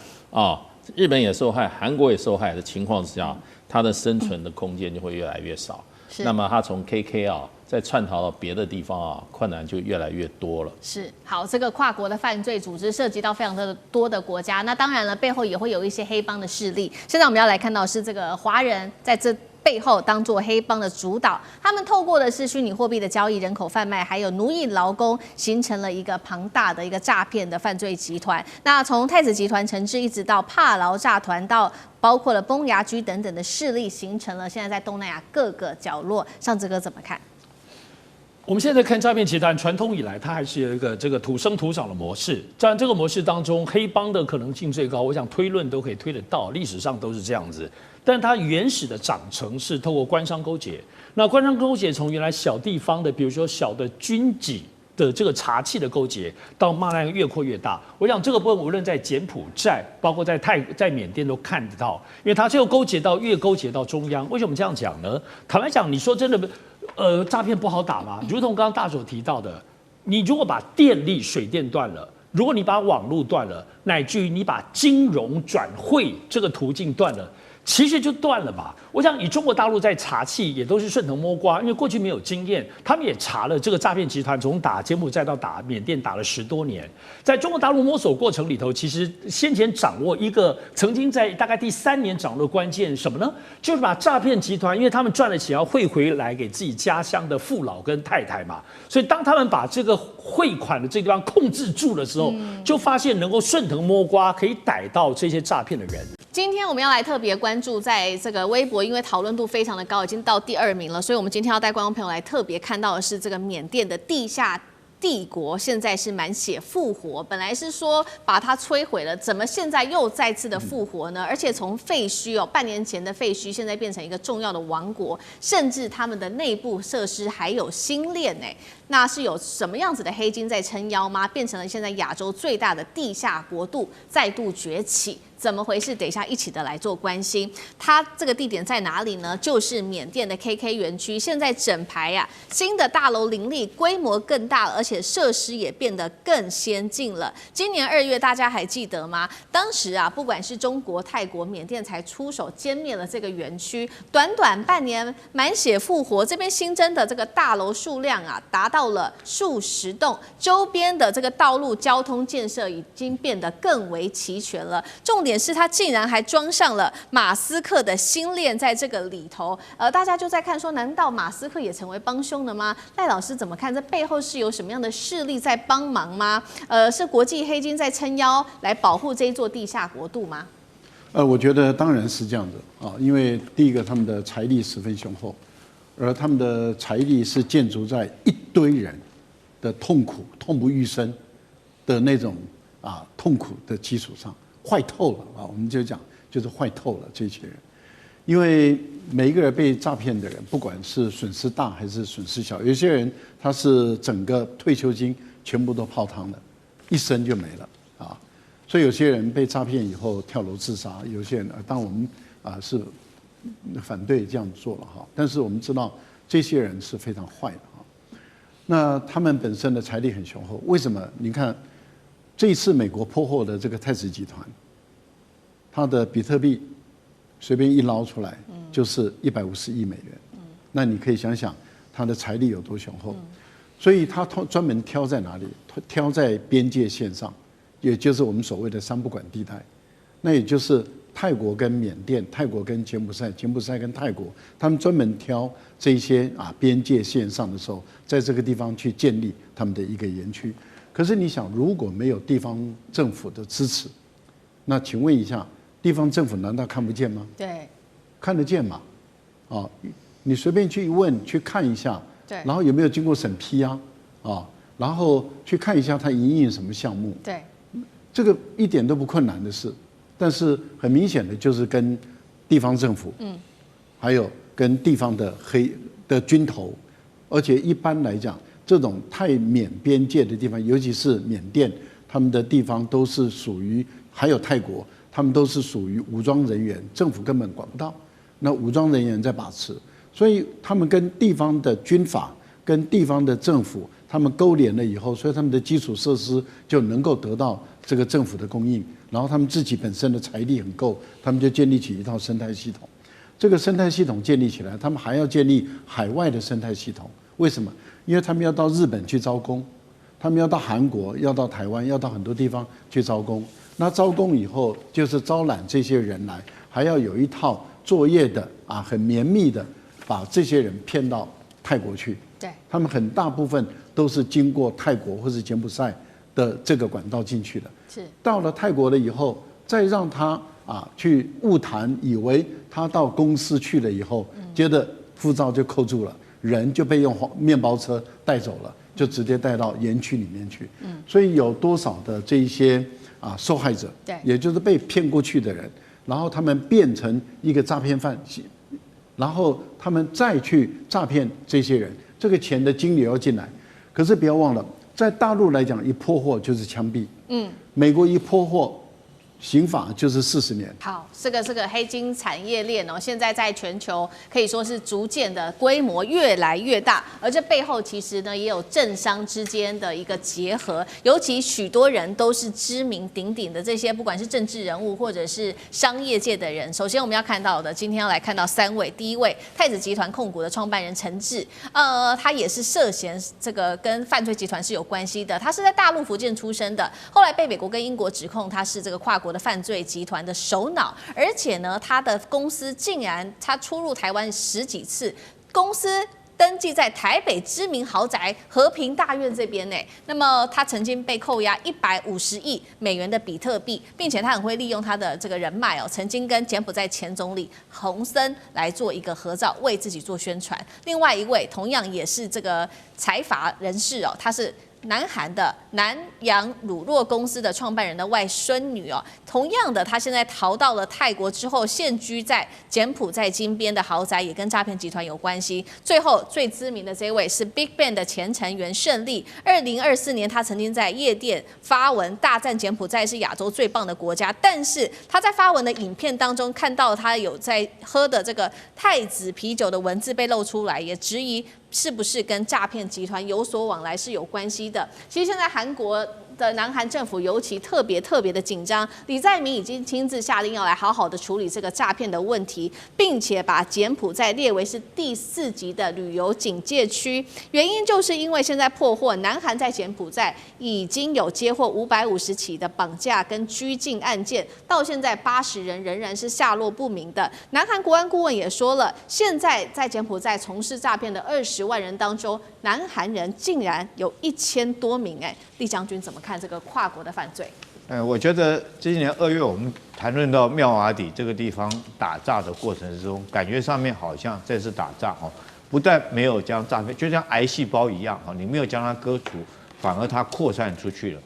日本也受害，韩国也受害的情况之下，它的生存的空间就会越来越少。那么它从 KK 再窜逃到别的地方困难就越来越多了。是，好，这个跨国的犯罪组织涉及到非常的多的国家，那当然了，背后也会有一些黑帮的势力。现在我们要来看到是这个华人在这背后当作黑帮的主导，他们透过的是虚拟货币的交易、人口贩卖，还有奴役劳工，形成了一个庞大的一个诈骗的犯罪集团。那从太子集团惩治，一直到帕劳诈团，到包括了崩牙驹等等的势力，形成了现在在东南亚各个角落。尚志哥怎么看？我们现在看诈骗集团，传统以来它还是有一个这个土生土长的模式。在这个模式当中，黑帮的可能性最高，我想推论都可以推得到，历史上都是这样子。但它原始的长成是透过官商勾结。那官商勾结从原来小地方的，比如说小的军纪的这个茶器的勾结，到慢慢越扩越大。我想这个部分无论在柬埔寨，包括在缅甸都看得到，因为它最后越勾结到中央。为什么这样讲呢？坦白讲，你说真的。诈骗不好打吗？如同刚刚大所提到的，你如果把电力、水电断了，如果你把网络断了，乃至于你把金融转汇这个途径断了，其实就断了吧。我想以中国大陆在查气也都是顺藤摸瓜，因为过去没有经验，他们也查了这个诈骗集团从打柬埔寨到打缅甸打了10多年，在中国大陆摸索过程里头，其实先前掌握一个曾经在大概第3年掌握的关键什么呢？就是把诈骗集团，因为他们赚了钱要汇回来给自己家乡的父老跟太太嘛，所以当他们把这个汇款的这个地方控制住的时候，就发现能够顺藤摸瓜，可以逮到这些诈骗的人。今天我们要来特别关注，在这个微博，因为讨论度非常的高，已经到第2名了，所以我们今天要带观众朋友来特别看到的是这个缅甸的地下帝国，现在是满血复活。本来是说把它摧毁了，怎么现在又再次的复活呢？而且从废墟半年前的废墟，现在变成一个重要的王国，甚至他们的内部设施还有星链那是有什么样子的黑金在撑腰吗？变成了现在亚洲最大的地下国度再度崛起。怎么回事？等一下一起的来做关心。它这个地点在哪里呢？就是缅甸的 KK 园区。现在整排新的大楼林立，规模更大，而且设施也变得更先进了。今年2月，大家还记得吗？当时不管是中国、泰国、缅甸才出手歼灭了这个园区，短短半年满血复活，这边新增的这个大楼数量达到了数十栋，周边的这个道路交通建设已经变得更为齐全了。重点是它竟然还装上了马斯克的星链在这个里头，大家就在看说，难道马斯克也成为帮凶了吗？赖老师怎么看？这背后是有什么样的势力在帮忙吗？是国际黑金在撑腰来保护这一座地下国度吗？我觉得当然是这样的因为第一个他们的财力十分雄厚，而他们的财力是建筑在一堆人的痛苦、痛不欲生的那种痛苦的基础上。坏透了我们就讲就是坏透了这些人。因为每一个人被诈骗的人，不管是损失大还是损失小，有些人他是整个退休金全部都泡汤了，一生就没了啊。所以有些人被诈骗以后跳楼自杀，有些人当然我们是反对这样做了哈，但是我们知道这些人是非常坏的哈。那他们本身的财力很雄厚，为什么？你看这一次美国破获的这个太子集团，它的比特币随便一捞出来就是150亿美元，那你可以想想它的财力有多雄厚。所以它专门挑在哪里？挑在边界线上，也就是我们所谓的三不管地带，那也就是泰国跟缅甸、泰国跟柬埔寨、柬埔寨跟泰国，他们专门挑这些边界线上的时候，在这个地方去建立他们的一个园区。可是你想，如果没有地方政府的支持，那请问一下，地方政府难道看不见吗？对，看得见嘛？你随便去问、去看一下，对，然后有没有经过审批啊？然后去看一下它营运什么项目，对，这个一点都不困难的事。但是很明显的就是跟地方政府，还有跟地方的军头，而且一般来讲，这种泰缅边界的地方，尤其是缅甸，他们的地方都是属于，还有泰国，他们都是属于武装人员，政府根本管不到，那武装人员在把持，所以他们跟地方的军阀、跟地方的政府，他们勾连了以后，所以他们的基础设施就能够得到这个政府的供应。然后他们自己本身的财力很够，他们就建立起一套生态系统。这个生态系统建立起来，他们还要建立海外的生态系统。为什么？因为他们要到日本去招工，他们要到韩国、要到台湾、要到很多地方去招工。那招工以后，就是招揽这些人来，还要有一套作业的很绵密的把这些人骗到泰国去。对，他们很大部分都是经过泰国或是柬埔寨的这个管道进去的。是到了泰国了以后，再让他去误谈，以为他到公司去了以后，接着护照就扣住了，人就被用面包车带走了，就直接带到园区里面去。所以有多少的这一些受害者，对，也就是被骗过去的人，然后他们变成一个诈骗犯，然后他们再去诈骗这些人，这个钱的金流要进来。可是不要忘了，在大陆来讲，一破获就是枪毙。美国一破获，刑法就是40年。好，这个黑金产业链现在在全球可以说是逐渐的规模越来越大，而这背后其实呢也有政商之间的一个结合，尤其许多人都是知名鼎鼎的这些，不管是政治人物或者是商业界的人。首先我们要看到的，今天要来看到3位，第一位太子集团控股的创办人陈志，他也是涉嫌这个跟犯罪集团是有关系的，他是在大陆福建出生的，后来被美国跟英国指控他是这个跨国的犯罪集团的首脑，而且呢，他的公司竟然他出入台湾10几次，公司登记在台北知名豪宅和平大院这边呢。那么他曾经被扣押150亿美元的比特币，并且他很会利用他的这个人脉曾经跟柬埔寨前总理洪森来做一个合照，为自己做宣传。另外一位同样也是这个财阀人士他是南韩的南洋乳酪公司的创办人的外孙女同样的，她现在逃到了泰国之后，现居在柬埔寨金边的豪宅，也跟诈骗集团有关系。最后最知名的这位是 Big Bang 的前成员胜利。2024年，他曾经在夜店发文大赞柬埔寨是亚洲最棒的国家，但是他在发文的影片当中看到他有在喝的这个太子啤酒的文字被露出来，也质疑是不是跟诈骗集团有所往来是有关系的。其实现在韩国的南韩政府尤其特别的紧张，李在明已经亲自下令要来好好的处理这个诈骗的问题，并且把柬埔寨列为是第4级的旅游警戒区。原因就是因为现在破获南韩在柬埔寨已经有接获550起的绑架跟拘禁案件，到现在80人仍然是下落不明的。南韩国安顾问也说了，现在在柬埔寨从事诈骗的20万人当中，南韩人竟然有1000多名。厉将军怎么看这个跨国的犯罪？我觉得今年2月我们谈论到妙瓦底这个地方打诈的过程之中，感觉上面好像这是打诈不但没有将诈骗，就像癌细胞一样你没有将它割除，反而它扩散出去了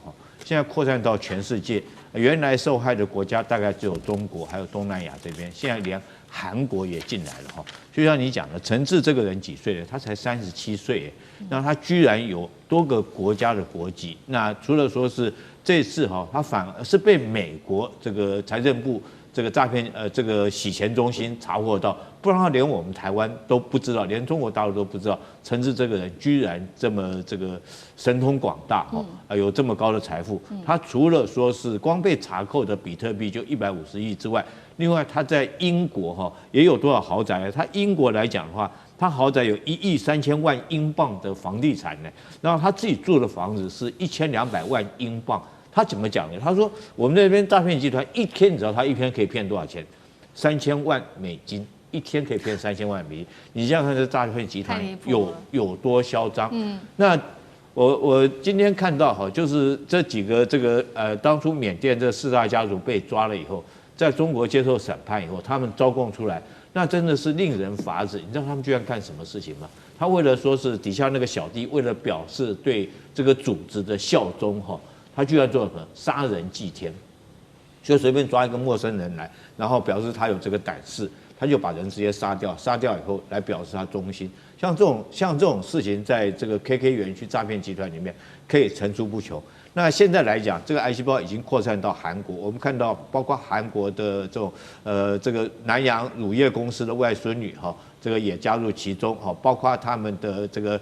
现在扩散到全世界。原来受害的国家大概只有中国，还有东南亚这边，现在连韩国也进来了哈。就像你讲的，陈志这个人几岁了？他才37岁，那他居然有多个国家的国籍。那除了说是这次哈，他反而是被美国这个财政部这个诈骗这个洗钱中心查获到，不然连我们台湾都不知道，连中国大陆都不知道，陈志这个人居然这么这个神通广大有这么高的财富。他除了说是光被查扣的比特币就150亿之外，另外他在英国也有多少豪宅呢？他英国来讲的话，他豪宅有1亿3000万英镑的房地产呢，然后他自己住的房子是1200万英镑。他怎么讲呢？他说我们那边诈骗集团一天，你知道他一天可以骗多少钱？3000万美金，一天可以骗3000万美金。你想想看，这诈骗集团有多嚣张？那我今天看到就是这几个这个当初缅甸这4大家族被抓了以后，在中国接受审判以后，他们招供出来，那真的是令人发指。你知道他们居然干什么事情吗？他为了说是底下那个小弟，为了表示对这个组织的效忠他居然做了什么杀人祭天，就随便抓一个陌生人来，然后表示他有这个胆识，他就把人直接杀掉，杀掉以后来表示他忠心。像这种事情，在这个 KK 园区诈骗集团里面可以层出不穷。那现在来讲，这个癌细胞已经扩散到韩国，我们看到包括韩国的这种这个南洋乳业公司的外孙女这个也加入其中包括他们的这个。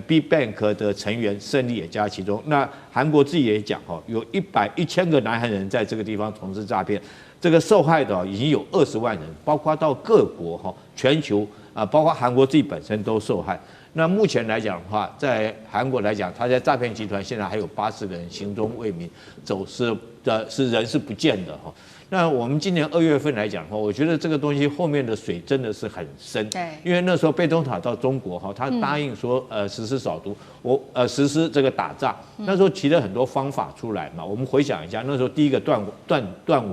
B Bank 的成员胜利也加其中。那韩国自己也讲有1000个南韩人在这个地方从事诈骗，这个受害的已经有20万人，包括到各国全球包括韩国自己本身都受害。那目前来讲的话，在韩国来讲，他在诈骗集团现在还有80个人行踪未明，走失的人是不见的那我们今年2月份来讲的话，我觉得这个东西后面的水真的是很深。对，因为那时候贝东塔到中国他答应说实施扫毒，实施这个打诈，那时候提了很多方法出来嘛。我们回想一下，那时候第一个断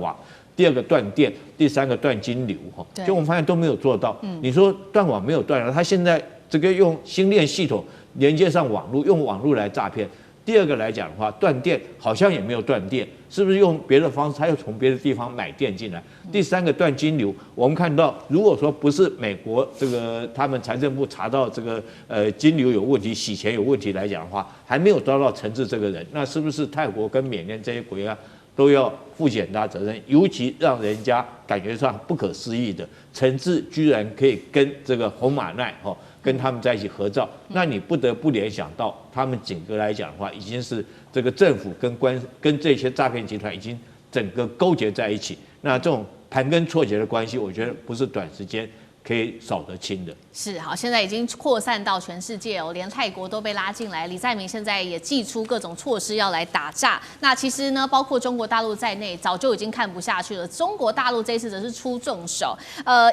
网，第二个断电，第三个断金流就我们发现都没有做到。你说断网没有断了，他现在这个用星链系统连接上网络，用网络来诈骗。第二个来讲的话，断电好像也没有断电，是不是用别的方式？他又从别的地方买电进来。第三个断金流，我们看到，如果说不是美国这个他们财政部查到这个金流有问题、洗钱有问题来讲的话，还没有抓到陈志这个人，那是不是泰国跟缅甸这些国家都要负起很大责任？尤其让人家感觉上不可思议的，陈志居然可以跟这个洪马奈跟他们在一起合照，那你不得不联想到，他们整个来讲的话，已经是这个政府跟这些诈骗集团已经整个勾结在一起。那这种盘根错节的关系，我觉得不是短时间可以扫得清的。是好，现在已经扩散到全世界连泰国都被拉进来。李在明现在也祭出各种措施要来打诈。那其实呢，包括中国大陆在内，早就已经看不下去了。中国大陆这次则是出重手，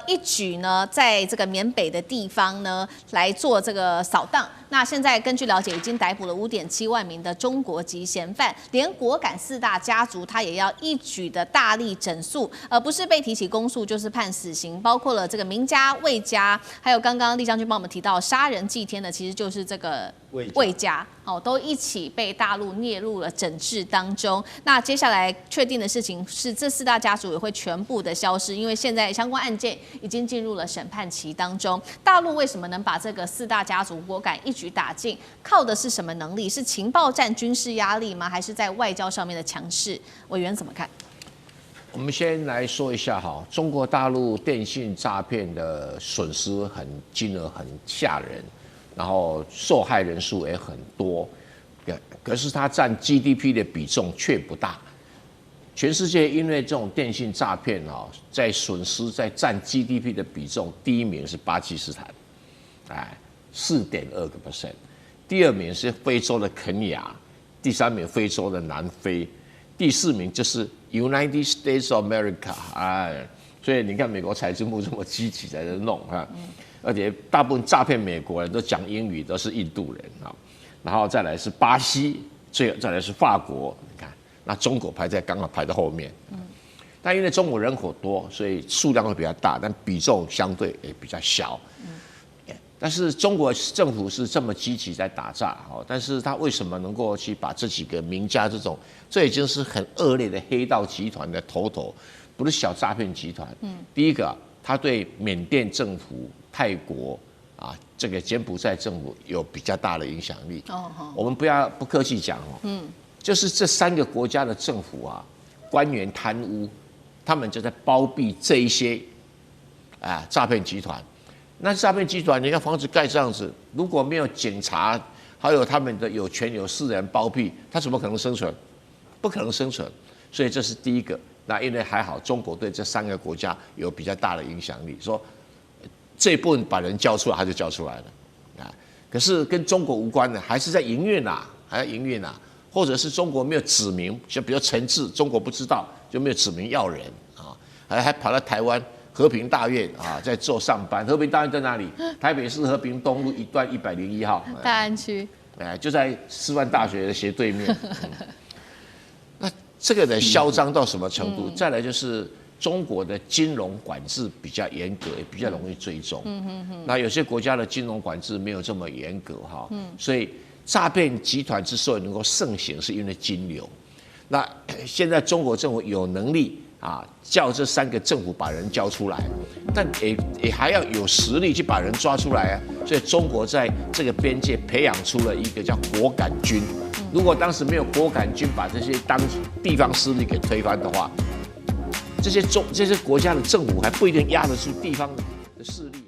一举呢，在这个缅北的地方呢来做这个扫荡。那现在根据了解，已经逮捕了5.7万名的中国籍嫌犯，连果敢4大家族，他也要一举的大力整肃，不是被提起公诉，就是判死刑。包括了这个名家、魏家，还有刚刚厉将军帮我们提到杀人祭天的，其实就是这个魏家，都一起被大陆列入了整治当中。那接下来确定的事情是，这4大家族也会全部的消失，因为现在相关案件已经进入了审判期当中。大陆为什么能把这个4大家族果敢一举打尽？靠的是什么能力？是情报战、军事压力吗？还是在外交上面的强势？委员怎么看？我们先来说一下中国大陆电信诈骗的损失金额很吓人，然后受害人数也很多，可是它占 GDP 的比重却不大。全世界因为这种电信诈骗在损失在占 GDP 的比重，第一名是巴基斯坦，4.2%，第二名是非洲的肯亚，第3名非洲的南非，第4名就是 United States of America， 所以你看美国财政部这么积极在这弄而且大部分诈骗美国人都讲英语，都是印度人然后再来是巴西，再来是法国，你看那中国刚好排在后面，但因为中国人口多，所以数量会比较大，但比重相对也比较小。但是中国政府是这么积极在打诈，但是他为什么能够去把这几个名家这已经是很恶劣的黑道集团的头，不是小诈骗集团。第一个，他对缅甸政府、泰国啊，这个柬埔寨政府有比较大的影响力。我们不客气讲就是这3个国家的政府啊，官员贪污，他们就在包庇这一些诈骗集团。那诈骗集团你要防止盖这样子，如果没有警察，还有他们的有权有势的人包庇，他怎么可能生存？不可能生存。所以这是第一个。那因为还好，中国对这3个国家有比较大的影响力，说这一部分把人交出来，他就交出来了可是跟中国无关的，还是在营运或者是中国没有指明，就比如陈志，中国不知道，就没有指明要人还跑到台湾和平大院在做上班。和平大院在哪里？台北市和平东路1段101号，大安区，就在师范大学的斜对面。那这个的嚣张到什么程度？再来就是中国的金融管制比较严格，也比较容易追踪。那有些国家的金融管制没有这么严格所以诈骗集团之所以能够盛行，是因为金流。那现在中国政府有能力叫这3个政府把人交出来，但也还要有实力去把人抓出来所以中国在这个边界培养出了一个叫果敢军。如果当时没有果敢军把这些地方势力给推翻的话，这些国家的政府还不一定压得住地方的势力。